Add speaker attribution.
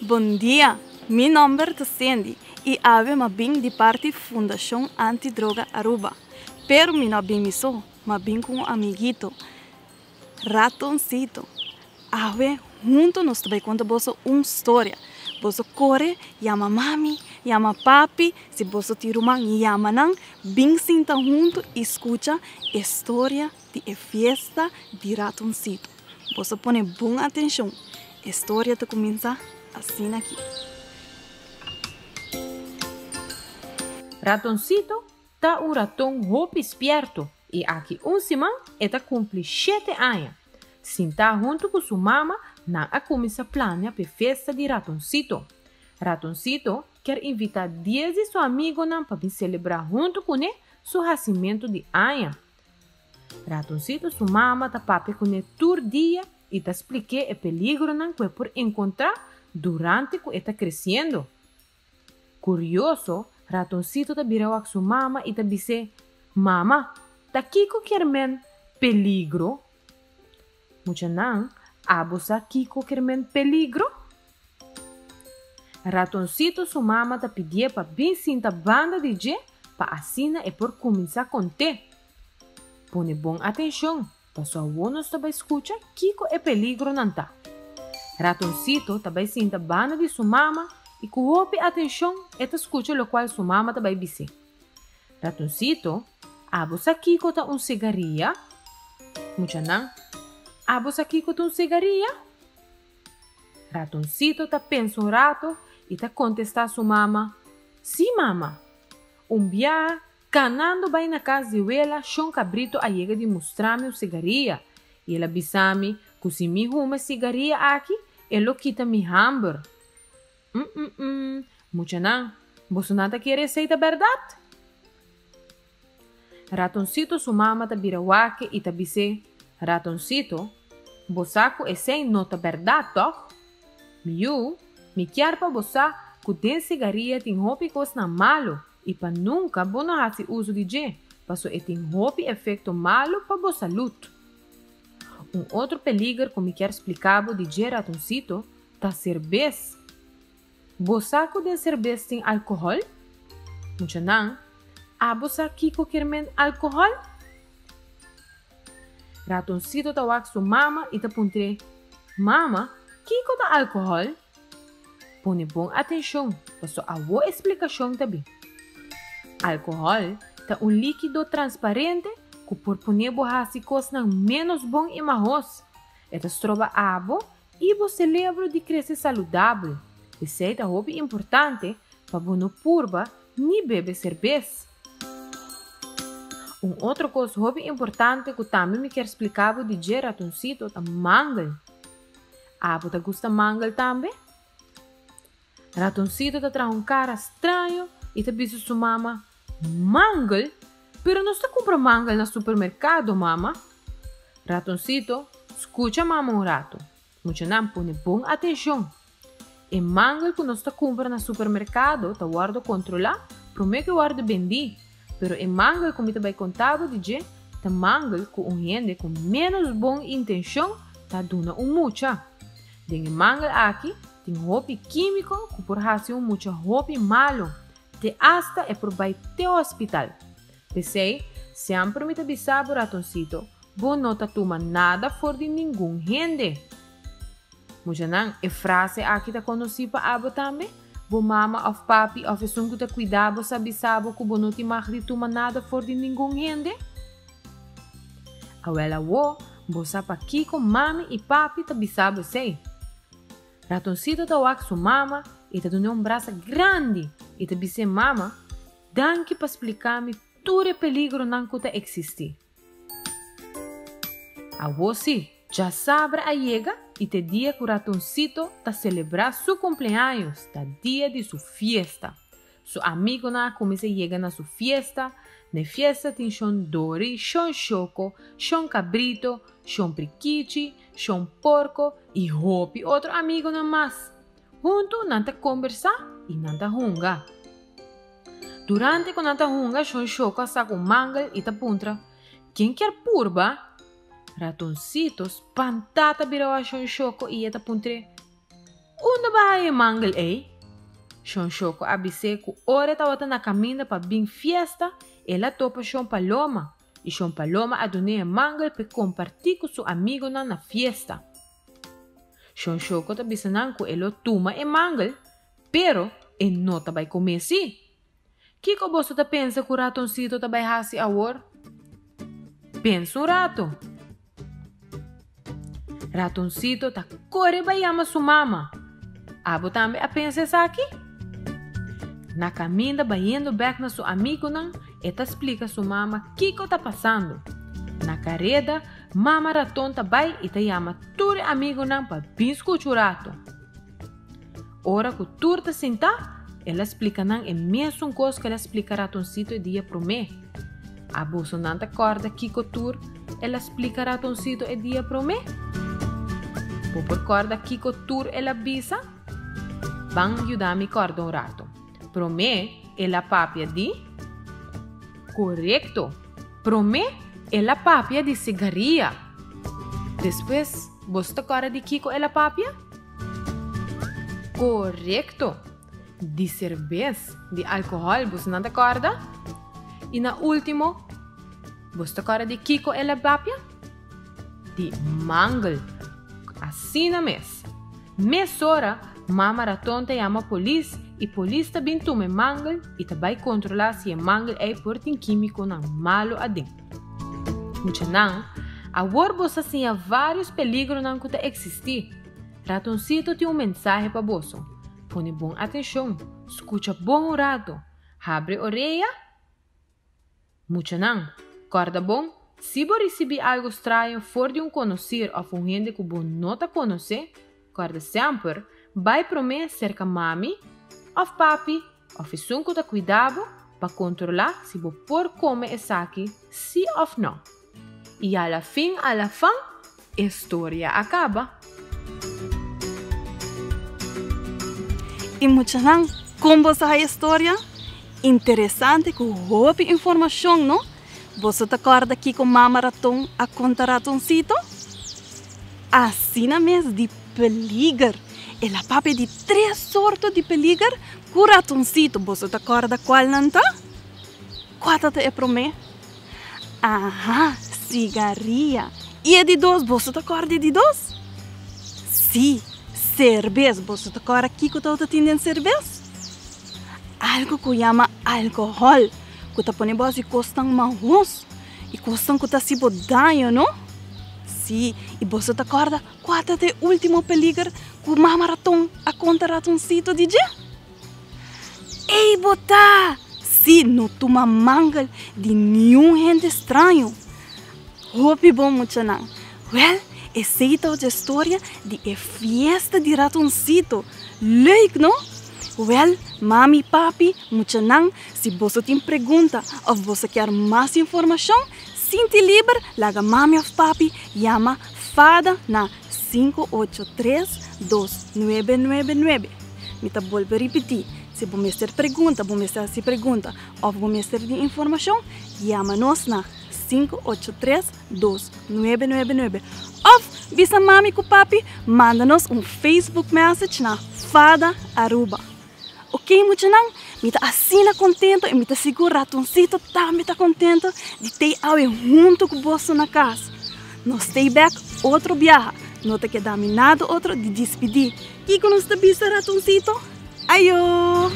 Speaker 1: Bom dia, meu nome é Sandy e ave ma bem de parte Fundação Antidroga Aruba. Pero mi no bem só, ma bem com um amiguito, Ratoncito. Ave junto nós também conta bosso uma história. Bosso corre, chama mami, chama papi, se bosso tirumang chama nang, bem sinta junto e escuta a história de festa de Ratoncito. Bosso põe boa atenção. A história está começa assim aqui.
Speaker 2: Ratoncito tá um ratão roupa esperto e aqui semana ele cumpre 7 anos. Sinta junto com sua mama na a começa a planear para a festa de Ratoncito. Ratoncito quer invitar 10 de seus amigos para celebrar junto com ele seu nascimento de ano. Ratoncito sua mama tá papi com ele todo dia e tá explique o peligro que é por encontrar durante que está crescendo. Curioso, Ratoncito tá virou a sua mama e tá disse: "Mama, tá Kiko quer men peligro?" Mucha não, abosa Kiko quer men peligro? Ratoncito sua mama tá pedindo para bem sinta banda de G para assina e por começar a contar. Põe bom atenção, para sua avó não estava escuta Kiko é peligro não tá. Ratoncito também sinta banda de sua mama e com roupa atenção e tá escuta o qual sua mama também disse. Ratoncito, abosa Kiko tá cigarrilha? Mucha não. Abosa Kiko tá cigarrilha? Ratoncito tá pensa um rato e tá contestar a sua mama: "Sim, mama. Dia, canando vai na casa de ela, Chão Cabrito a chega de mostrar-me o cigarrilha. E ela bisame que se me uma cigarrilha aqui, ele quita mi hambúrguer. Mucha não. Você nada quer receita verdade?" Ratoncito sua mama tá birawake e tá bise: "Ratoncito, bosaco é sem nota verdade, toch? Me quer para você que tem cigarrilha tem roupa coisa malo e para nunca não fazer uso de G, passo e tem roupa efeito malo para a saúde." Outro peligro que me quer explicar de G, Ratoncito, tá cerveja. Bosaco de cerveja tem álcool? Mucha não. Abosa Kiko quer men álcool? Ratoncito tá wak sua mama e tá puntre: "Mama, Kiko tá álcool?" Põe bom atenção, para sua avó explicação também. Álcool tá líquido transparente que por poner borracha coisa menos bom e marros. Eta trova abo e você lembra de crescer saudável. Receita roupa importante para bono purba nem beber cerveja. Outra coisa roupa importante que também me quer explicar de G, Ratoncito é mangal. Abo tá gosta mangal também? Ratoncito tá traz cara estranho e tá disse sua mama: "Mangal? Pero não está compra mangal no supermercado, mama?" Ratoncito, escuta mama um rato. Mucha não põe bom atenção. E mangal que não está compra no supermercado, tá guarda controlar, promete que guarda bendi. Pero e mangal como também contava de G, tá mangal com gente com menos boa intenção, tá dando mucha. Den mangal aqui tem roupa químico que por fazer mucha roupa malo, te hasta é por vai te hospital. Pensei, sempre me avisar por Ratoncito, bom não tá toma nada fora de nenhum gente. Mucha não, e frase aqui tá conhecida para abo também. Bo mama of papi of sun que te cuidado sabe que bo não te mag de toma nada fora de nenhum gente. Awela wo, bo sapa Kiko, mami e papi tá bisabo sei. Ratoncito tá wak sua mama e tá dando braço grande e tá bise: "Mama, danke para explicar-me todo o peligro não que tá existe." A você já sabe a chega e te dia que o Ratoncito tá celebrar seu cumpleaños, tá dia de sua fiesta. Seu amigo começa a chegar na sua fiesta. Na fiesta tem Chão Dori, Chão Choco, Chão Cabrito, Chão Priquichi, Chão Porco e Hopi, outro amigo mais. Junto, nanta conversar e nanta hunga. Durante que nanta hunga, Chão Choco saca um mangal e tá puntra: "Quem quer purba?" Ratoncito espantata virou a Chão Choco e eta puntre: Onde vai mangal ei? Shon Choco abise ku ore tawata na caminha pa bing fiesta, ela topa Shon Paloma. E Shon Paloma adune mangal pe compartir com seu amigo na fiesta. Shon Choco ta bisanan ku elo tuma mangal, pero não ta vai comer si. Kiko boso ta pensa ku ratoncito ta vai hasi awor? Pensa rato. Ratoncito ta corre vai ama su mama. Abo tambe a pensa aqui? Na caminha vai indo back na seu amigo eta explica sua mama Kiko tá passando. Na carreta, mama raton tá vai e tá chama tudo amigo para bisco churato. Ora que tudo tá senta, ela explica é mesmo coisa que ela explica ratoncito e dia pro me. A bolsa não tá corda Kiko tur, ela explica ratoncito e dia pro me. Por corda Kiko tur ela bisa, bang ajudar-me corda um rato. Pro me, ela papia di? Correcto. Pro me, ela papia de cigarrilha. Depois, você corda de Kiko ela papia? Correcto. De cerveja, de álcool, você não acorda? E na último, você corda de Kiko ela papia? De mangal. Assim na mes. Mesora, mama raton te chama polícia e polícia também toma mangal e também controlar se o mangal é portin químico não malo adentro. Muita não, a você tinha vários peligros não que existir. Ratoncito tem mensagem para você. Põe bom atenção, escuta bom o rato, abre orelha. Muita não, corda bom. Se você receber algo estranho fora de conhecer ou gente que você não conhece, corda sempre, vai para mim cerca mami, ou papi, ou fisunco da cuidado para controlar se você pode comer esse aqui, sim ou não. E a la fim, a história acaba.
Speaker 1: E muita não, como você a história? Interessante que houve informação, não? Você tá acorda aqui com mama raton a contar ratoncito? Assim mesmo de peligro. Ela papi de 3 sortes de peligro com ratoncito. Você tá acorda qual não tá? Qual é para mim? Aha, cigarrilha. E é de 2, você tá acorda de 2? Sim, cerveja. Você tá acorda aqui que tá tendo cerveja? Algo que chama álcool. Que tá põe base costam marros. E costam que tá se bodanho, não? Sim, e você tá acorda qual é o último peligro que o mama raton a conta ratoncito de dia? Ei, bota! Sim, não toma mangal de nenhum gente estranho. Hope bom, muito não. Well, essa é a história de a fiesta de ratoncito. Leuk, não? Well, mami e papi, muito não. Se você tem pergunta ou você quer mais informação, sinta livre, larga mami ou papi, chama fada na 583-2999. Me tá volta repetir. Se você ter pergunta, se pergunta ou você ter informação, chama-nos na 583-2999. Ou, bisa mami com papi, manda-nos Facebook message na Fada Aruba. Ok, muito não? Me tá assim contento e me tá seguro ratoncito também tá contento de ter alguém junto com você na casa. Nós stay back outro viaje. Não te queda nada outro de despedir. Que que nós tá bisa ratoncito? Ayo!